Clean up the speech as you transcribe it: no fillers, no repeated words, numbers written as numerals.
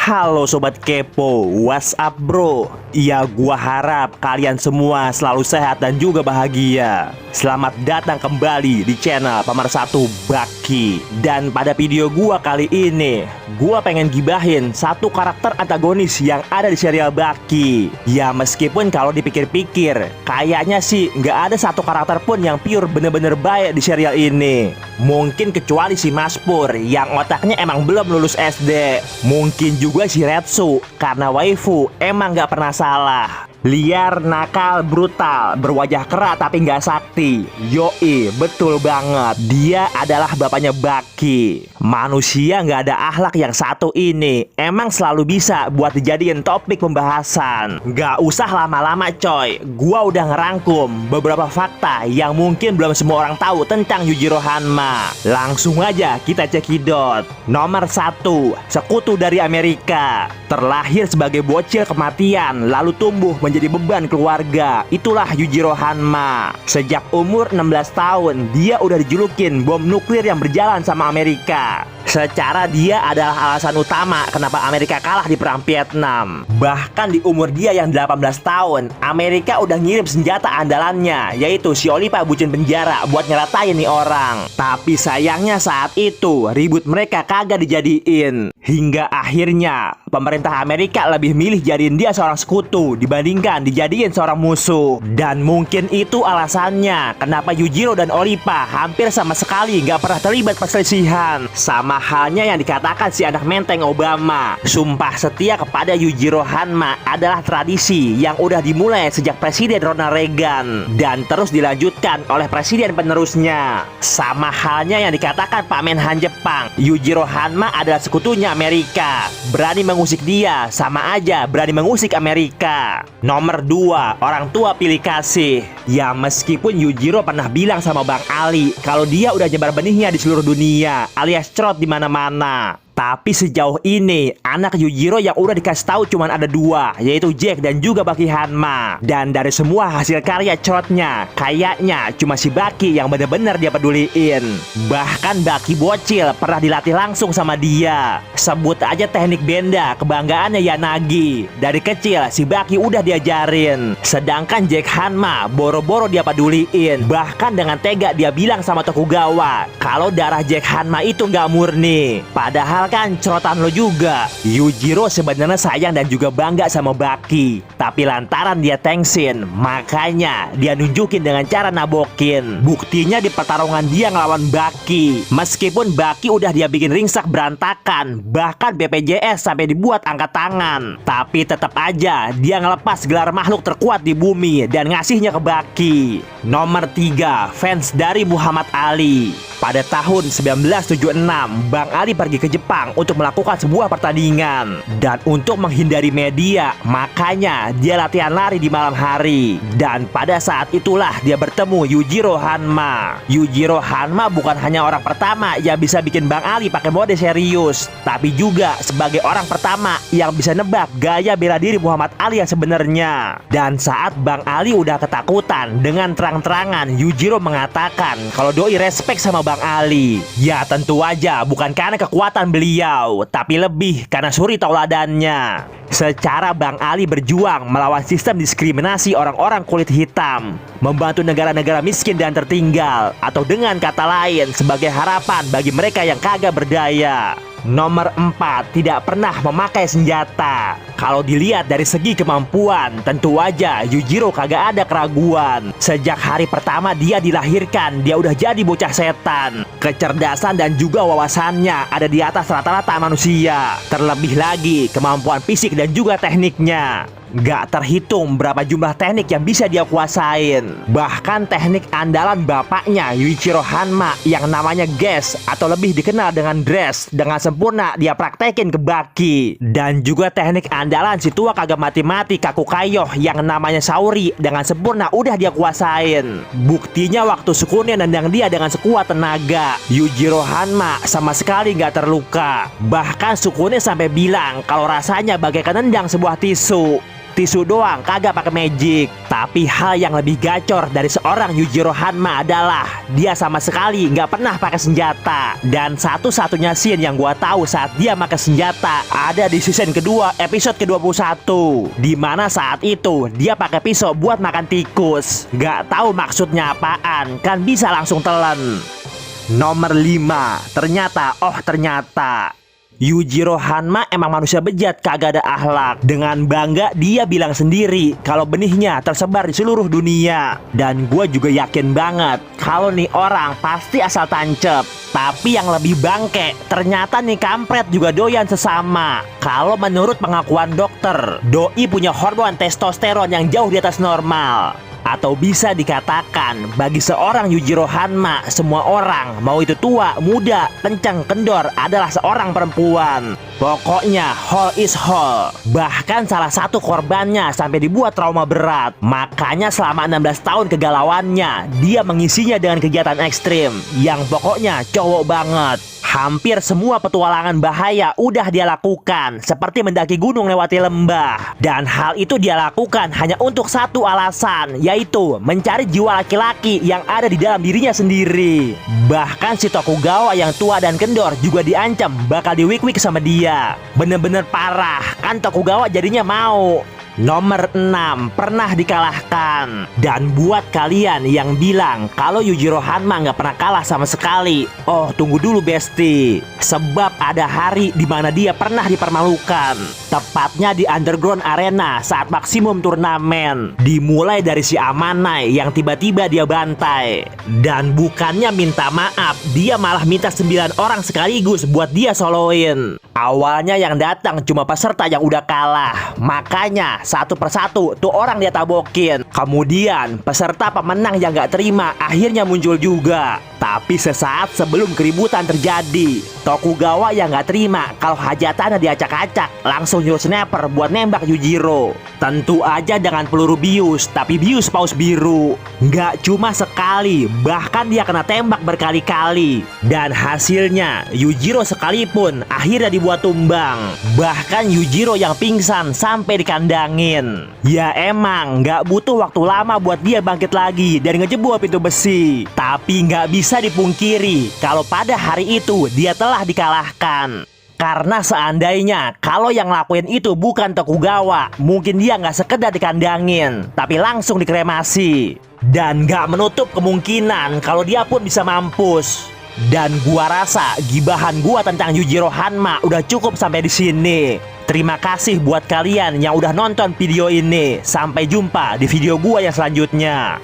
Halo Sobat Kepo, what's up bro? Ya gua harap kalian semua selalu sehat dan juga bahagia. Selamat datang kembali di channel Pemersatu Baki. Dan pada video gua kali ini, gua pengen gibahin satu karakter antagonis yang ada di serial Baki. Ya meskipun kalau dipikir-pikir, kayaknya sih nggak ada satu karakter pun yang pure bener-bener baik di serial ini. Mungkin kecuali si Mas Pur yang otaknya emang belum lulus SD. Mungkin juga si Retsu karena waifu emang gak pernah salah. Liar, nakal, brutal, berwajah kerak tapi nggak sakti. Yoi, betul banget. Dia adalah bapaknya Baki. Manusia nggak ada akhlak yang satu ini emang selalu bisa buat dijadiin topik pembahasan. Nggak usah lama-lama coy, gua udah ngerangkum beberapa fakta yang mungkin belum semua orang tahu tentang Yujiro Hanma. Langsung aja kita cekidot. Nomor 1, sekutu dari Amerika. Terlahir sebagai bocil kematian, lalu tumbuh menjadi beban keluarga. Itulah Yujiro Hanma. Sejak umur 16 tahun, dia udah dijulukin bom nuklir yang berjalan sama Amerika. Secara dia adalah alasan utama kenapa Amerika kalah di perang Vietnam. Bahkan di umur dia yang 18 tahun, Amerika udah ngirim senjata andalannya, yaitu si Olipa bucin penjara buat nyeratain nih orang. Tapi sayangnya saat itu ribut mereka kagak dijadiin. Hingga akhirnya pemerintah Amerika lebih milih jadiin dia seorang sekutu dibandingkan dijadiin seorang musuh. Dan mungkin itu alasannya kenapa Yujiro dan Olipa hampir sama sekali nggak pernah terlibat perselisihan. Sama halnya yang dikatakan si anak menteng Obama. Sumpah setia kepada Yujiro Hanma adalah tradisi yang udah dimulai sejak Presiden Ronald Reagan dan terus dilanjutkan oleh presiden penerusnya. Sama halnya yang dikatakan Pak Menhan Jepang, Yujiro Hanma adalah sekutunya Amerika. Berani mengusik dia sama aja berani mengusik Amerika. Nomor 2, orang tua pilih kasih. Ya meskipun Yujiro pernah bilang sama Bang Ali kalau dia udah nyebar benihnya di seluruh dunia alias crot di mana-mana. Tapi sejauh ini anak Yujiro yang udah dikasih tahu cuman ada 2, yaitu Jack dan juga Baki Hanma. Dan dari semua hasil karya crotnya, kayaknya cuma si Baki yang bener-bener dia peduliin. Bahkan Baki bocil pernah dilatih langsung sama dia. Sebut aja teknik benda kebanggaannya Yanagi. Dari kecil si Baki udah diajarin. Sedangkan Jack Hanma boro-boro dia peduliin. Bahkan dengan tega dia bilang sama Tokugawa kalau darah Jack Hanma itu nggak murni. Padahal kan cerotan lo juga. Yujiro sebenarnya sayang dan juga bangga sama Baki, tapi lantaran dia tengsin, makanya dia nunjukin dengan cara nabokin. Buktinya di pertarungan dia ngelawan Baki. Meskipun Baki udah dia bikin ringsek berantakan, bahkan BPJS sampai dibuat angkat tangan, tapi tetap aja dia ngelepas gelar makhluk terkuat di bumi dan ngasihnya ke Baki. Nomor 3, fans dari Muhammad Ali. Pada tahun 1976, Bang Ali pergi ke Jepang untuk melakukan sebuah pertandingan. Dan untuk menghindari media, makanya dia latihan lari di malam hari. Dan pada saat itulah dia bertemu Yujiro Hanma. Yujiro Hanma bukan hanya orang pertama yang bisa bikin Bang Ali pakai mode serius, tapi juga sebagai orang pertama yang bisa nebak gaya bela diri Muhammad Ali yang sebenarnya. Dan saat Bang Ali udah ketakutan, dengan terang-terangan Yujiro mengatakan kalau doi respect sama Bang Ali. Ya tentu aja bukan karena kekuatan beliau, tapi lebih karena suri tauladannya. Secara Bang Ali berjuang melawan sistem diskriminasi orang-orang kulit hitam, membantu negara-negara miskin dan tertinggal, atau dengan kata lain sebagai harapan bagi mereka yang kagak berdaya. Nomor 4, tidak pernah memakai senjata. Kalau dilihat dari segi kemampuan, tentu aja Yujiro kagak ada keraguan. Sejak hari pertama dia dilahirkan, dia udah jadi bocah setan. Kecerdasan dan juga wawasannya ada di atas rata-rata manusia. Terlebih lagi kemampuan fisik dan juga tekniknya. Gak terhitung berapa jumlah teknik yang bisa dia kuasain. Bahkan teknik andalan bapaknya Yujiro Hanma yang namanya Ges atau lebih dikenal dengan Dress dengan sempurna dia praktekin ke Baki. Dan juga teknik andalan si tua kagak mati-mati Kakukayo yang namanya Saori dengan sempurna udah dia kuasain. Buktinya waktu Sukune nendang dia dengan sekuat tenaga, Yujiro Hanma sama sekali gak terluka. Bahkan Sukune sampai bilang kalau rasanya bagaikan nendang sebuah tisu. tisu doang, kagak pakai magic. Tapi hal yang lebih gacor dari seorang Yujiro Hanma adalah dia sama sekali nggak pernah pakai senjata. Dan satu-satunya scene yang gua tahu saat dia pakai senjata ada di season kedua episode ke-21, di mana saat itu dia pakai pisau buat makan tikus. Nggak tahu maksudnya apaan, kan bisa langsung telan. Nomor 5, ternyata Yujiro Hanma emang manusia bejat, kagak ada akhlak. Dengan bangga dia bilang sendiri kalau benihnya tersebar di seluruh dunia. Dan gue juga yakin banget kalau nih orang pasti asal tancep. Tapi yang lebih bangke, ternyata nih kampret juga doyan sesama. Kalau menurut pengakuan dokter, doi punya hormon testosteron yang jauh di atas normal. Atau bisa dikatakan, bagi seorang Yujiro Hanma, semua orang, mau itu tua, muda, kencang, kendor, adalah seorang perempuan. Pokoknya whole is whole. Bahkan salah satu korbannya sampai dibuat trauma berat. Makanya selama 16 tahun kegalauannya, dia mengisinya dengan kegiatan ekstrim yang pokoknya cowok banget. Hampir semua petualangan bahaya udah dia lakukan, seperti mendaki gunung lewati lembah. Dan hal itu dia lakukan hanya untuk satu alasan, yaitu mencari jiwa laki-laki yang ada di dalam dirinya sendiri. Bahkan si Tokugawa yang tua dan kendor juga diancam bakal diwik-wik sama dia. Bener-bener parah, kan Tokugawa jadinya mau. Nomor 6, pernah dikalahkan. Dan buat kalian yang bilang kalau Yujiro Hanma nggak pernah kalah sama sekali, oh tunggu dulu besti. Sebab ada hari di mana dia pernah dipermalukan. Tepatnya di Underground Arena saat maksimum turnamen. Dimulai dari si Amanai yang tiba-tiba dia bantai. Dan bukannya minta maaf, dia malah minta 9 orang sekaligus buat dia soloin. Awalnya yang datang cuma peserta yang udah kalah. Makanya satu persatu tuh orang dia tabokin. Kemudian peserta pemenang yang gak terima akhirnya muncul juga. Tapi sesaat sebelum keributan terjadi, Tokugawa yang gak terima kalau hajatannya diacak-acak, langsung nyuruh sniper buat nembak Yujiro. Tentu aja dengan peluru bius, tapi bius paus biru. Nggak cuma sekali, bahkan dia kena tembak berkali-kali. Dan hasilnya Yujiro sekalipun akhirnya dibuat tumbang. Bahkan Yujiro yang pingsan sampai dikandangin. Ya emang nggak butuh waktu lama buat dia bangkit lagi dan ngejebol pintu besi. Tapi nggak bisa dipungkiri kalau pada hari itu dia telah dikalahkan. Karena seandainya kalau yang ngelakuin itu bukan Tokugawa, mungkin dia nggak sekedar dikandangin, tapi langsung dikremasi. Dan nggak menutup kemungkinan kalau dia pun bisa mampus. Dan gua rasa gibahan gua tentang Yujiro Hanma udah cukup sampai di sini. Terima kasih buat kalian yang udah nonton video ini. Sampai jumpa di video gua yang selanjutnya.